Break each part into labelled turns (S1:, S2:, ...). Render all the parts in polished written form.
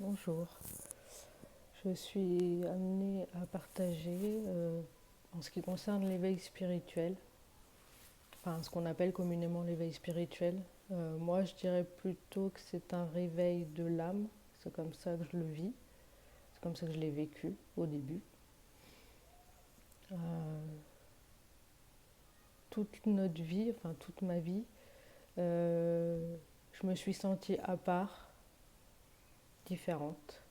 S1: Bonjour. Je suis amenée à partager en ce qui concerne l'éveil spirituel, enfin ce qu'on appelle communément l'éveil spirituel. Moi, je dirais plutôt que c'est un réveil de l'âme. C'est comme ça que je le vis. C'est comme ça que je l'ai vécu au début. Euh, Toute notre vie, enfin toute ma vie, je me suis sentie à part, différente.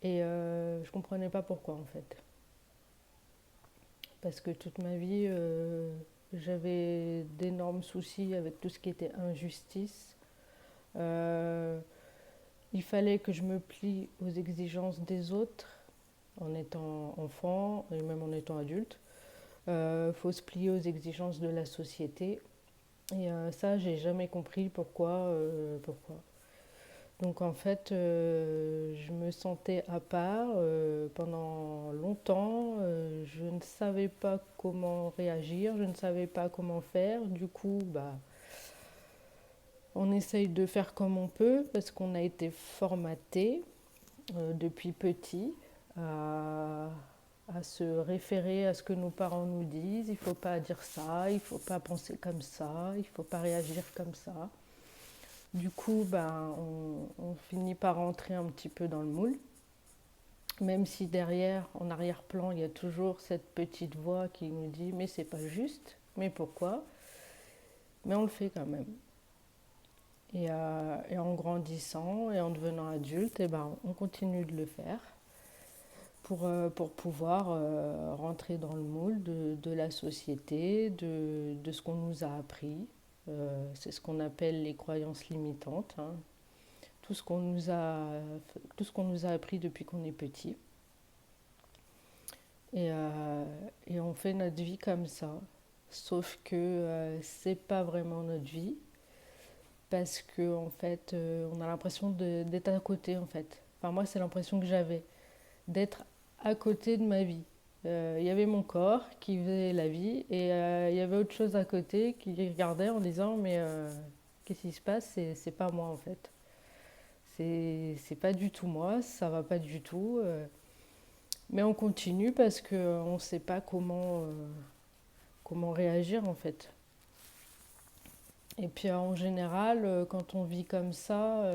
S1: Et je comprenais pas pourquoi en fait. Parce que toute ma vie, j'avais d'énormes soucis avec tout ce qui était injustice. Euh, il fallait que je me plie aux exigences des autres en étant enfant et même en étant adulte. Il faut se plier aux exigences de la société. Et ça, j'ai jamais compris pourquoi. Donc en fait, je me sentais à part pendant longtemps. Je ne savais pas comment réagir, je ne savais pas comment faire. Du coup, on essaye de faire comme on peut parce qu'on a été formaté depuis petit à, à se référer à ce que nos parents nous disent. Il ne faut pas dire ça, il ne faut pas penser comme ça, il ne faut pas réagir comme ça. Du coup, on finit par rentrer un petit peu dans le moule, même si derrière, en arrière-plan, il y a toujours cette petite voix qui nous dit mais c'est pas juste, mais pourquoi? Mais on le fait quand même. Et en grandissant et en devenant adulte, on continue de le faire pour pouvoir rentrer dans le moule de la société, de ce qu'on nous a appris. C'est ce qu'on appelle les croyances limitantes, hein. Tout ce qu'on nous a, tout ce qu'on nous a appris depuis qu'on est petit. Et, euh, et on fait notre vie comme ça. Sauf que c'est pas vraiment notre vie parce que en fait, on a l'impression d'être à côté en fait. Enfin moi, c'est l'impression que j'avais d'être à côté de ma vie. Il y avait mon corps qui faisait la vie et il y avait autre chose à côté qui regardait en disant mais qu'est-ce qui se passe? C'est pas moi en fait. C'est pas du tout moi, ça va pas du tout. Mais on continue parce qu'on ne sait pas comment réagir en fait. Et puis en général, quand on vit comme ça,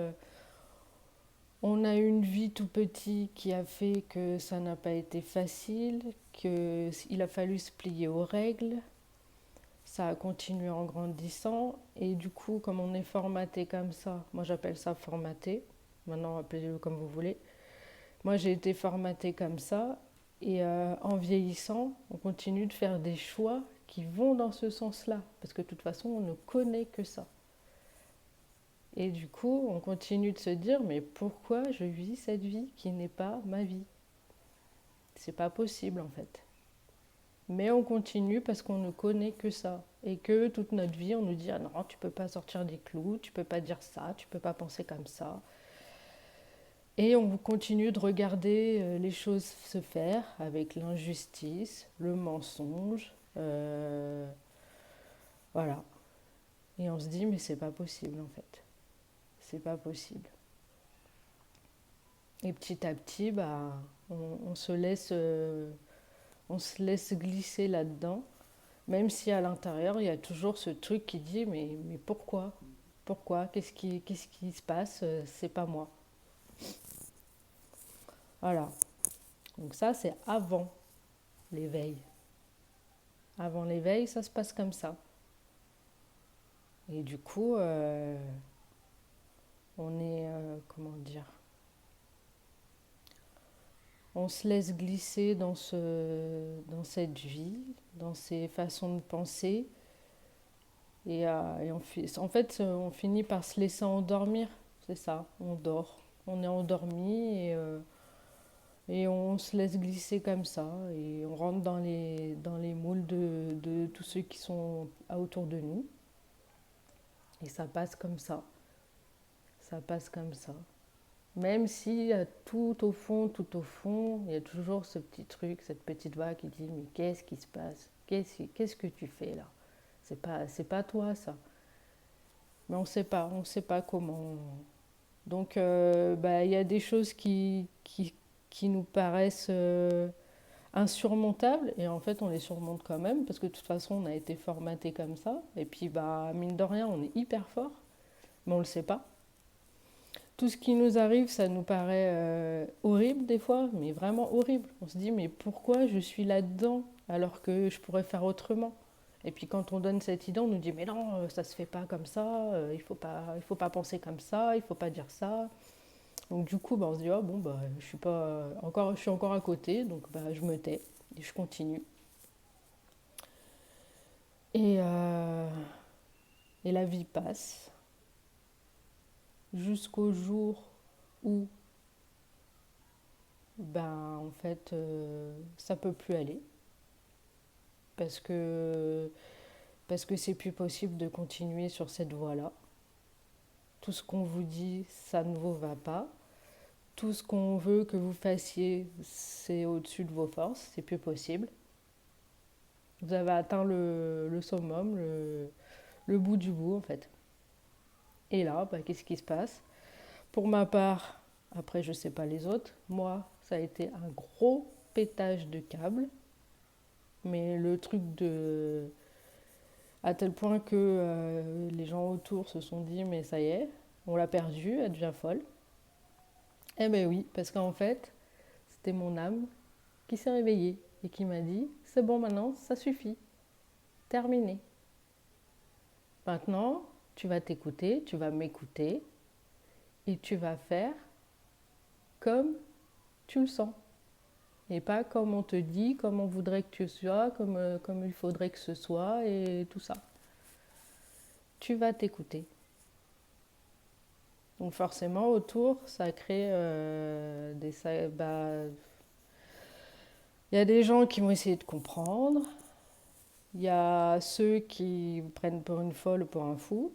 S1: on a une vie tout petit qui a fait que ça n'a pas été facile, qu'il a fallu se plier aux règles, ça a continué en grandissant, et du coup, comme on est formaté comme ça, moi j'appelle ça formaté, maintenant appelez-le comme vous voulez, moi j'ai été formatée comme ça, et en vieillissant, on continue de faire des choix qui vont dans ce sens-là, parce que de toute façon, on ne connaît que ça. Et du coup, on continue de se dire, mais pourquoi je vis cette vie qui n'est pas ma vie? C'est pas possible en fait. Mais on continue parce qu'on ne connaît que ça. Et que toute notre vie, on nous dit, ah non, tu peux pas sortir des clous, tu peux pas dire ça, tu peux pas penser comme ça. Et on continue de regarder les choses se faire avec l'injustice, le mensonge, voilà. Et on se dit, mais c'est pas possible en fait. C'est pas possible. Et petit à petit, on se laisse, on se laisse glisser là-dedans, même si à l'intérieur, il y a toujours ce truc qui dit, mais pourquoi? Pourquoi? Qu'est-ce qui se passe? C'est pas moi. Voilà. Donc ça, c'est avant l'éveil. Avant l'éveil, ça se passe comme ça. Et du coup, on est, comment dire, on se laisse glisser dans cette vie, dans ces façons de penser. Et en fait, on finit par se laisser endormir. C'est ça, on dort. On est endormi et on se laisse glisser comme ça. Et on rentre dans les moules de tous ceux qui sont autour de nous. Et ça passe comme ça. Ça passe comme ça. Même si tout au fond, il y a toujours ce petit truc, cette petite voix qui dit mais qu'est-ce qui se passe? Qu'est-ce que tu fais là? C'est pas toi ça. Mais on sait pas comment. Donc, il y a des choses qui nous paraissent insurmontables, et en fait, on les surmonte quand même, parce que de toute façon, on a été formaté comme ça. Et puis, mine de rien, on est hyper fort, mais on ne le sait pas. Tout ce qui nous arrive, ça nous paraît horrible des fois, mais vraiment horrible. On se dit, mais pourquoi je suis là-dedans alors que je pourrais faire autrement? Et puis quand on donne cette idée, on nous dit, mais non, ça se fait pas comme ça, il faut pas penser comme ça, il faut pas dire ça. Donc du coup, on se dit, oh, bon, je suis pas encore, je suis encore à côté, donc je me tais et je continue. Et, euh, et la vie passe jusqu'au jour où en fait, ça peut plus aller parce que c'est plus possible de continuer sur cette voie-là. Tout ce qu'on vous dit, ça ne vous va pas. Tout ce qu'on veut que vous fassiez, c'est au-dessus de vos forces, c'est plus possible. Vous avez atteint le summum, le bout du bout en fait. Et là, qu'est-ce qui se passe? Pour ma part, après je sais pas les autres, moi ça a été un gros pétage de câble, mais le truc de à tel point que les gens autour se sont dit mais ça y est, on l'a perdue, elle devient folle. Eh ben oui, parce qu'en fait, c'était mon âme qui s'est réveillée et qui m'a dit c'est bon maintenant, ça suffit, terminé. Maintenant, tu vas t'écouter, tu vas m'écouter et tu vas faire comme tu le sens. Et pas comme on te dit, comme on voudrait que tu sois, comme il faudrait que ce soit et tout ça. Tu vas t'écouter. Donc forcément, autour, ça crée des... Il y a des gens qui vont essayer de comprendre. Il y a ceux qui vous prennent pour une folle ou pour un fou.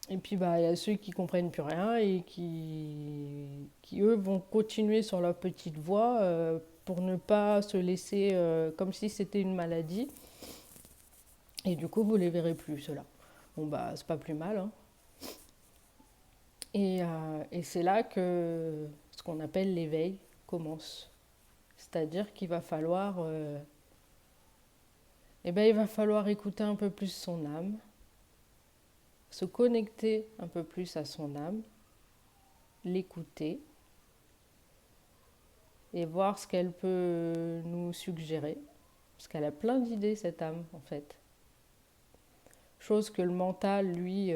S1: Et puis il y a ceux qui comprennent plus rien et qui eux vont continuer sur leur petite voie pour ne pas se laisser comme si c'était une maladie. Et du coup, vous les verrez plus, ceux-là. Bon, c'est pas plus mal. Hein. Et c'est là que ce qu'on appelle l'éveil commence. C'est-à-dire qu'il va falloir, il va falloir écouter un peu plus son âme, se connecter un peu plus à son âme, l'écouter et voir ce qu'elle peut nous suggérer. Parce qu'elle a plein d'idées, cette âme, en fait. Chose que le mental, lui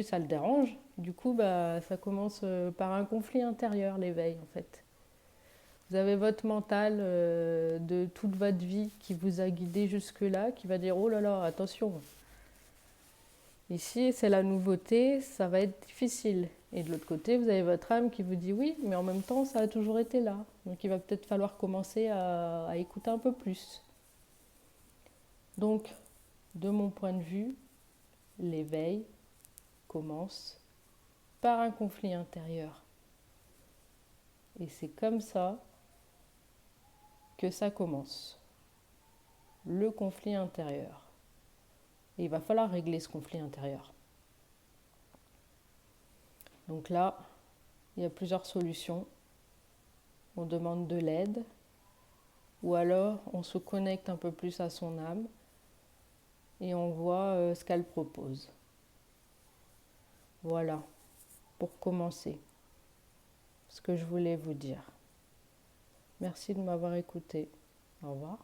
S1: ça le dérange. Du coup, ça commence par un conflit intérieur, l'éveil, en fait. Vous avez votre mental de toute votre vie qui vous a guidé jusque-là, qui va dire, oh là là, attention. Ici, c'est la nouveauté, ça va être difficile. Et de l'autre côté, vous avez votre âme qui vous dit oui, mais en même temps, ça a toujours été là. Donc il va peut-être falloir commencer à écouter un peu plus. Donc, de mon point de vue, l'éveil commence par un conflit intérieur. Et c'est comme ça que ça commence. Le conflit intérieur. Et il va falloir régler ce conflit intérieur. Donc là, il y a plusieurs solutions. On demande de l'aide, ou alors on se connecte un peu plus à son âme et on voit ce qu'elle propose. Voilà, pour commencer, ce que je voulais vous dire. Merci de m'avoir écouté. Au revoir.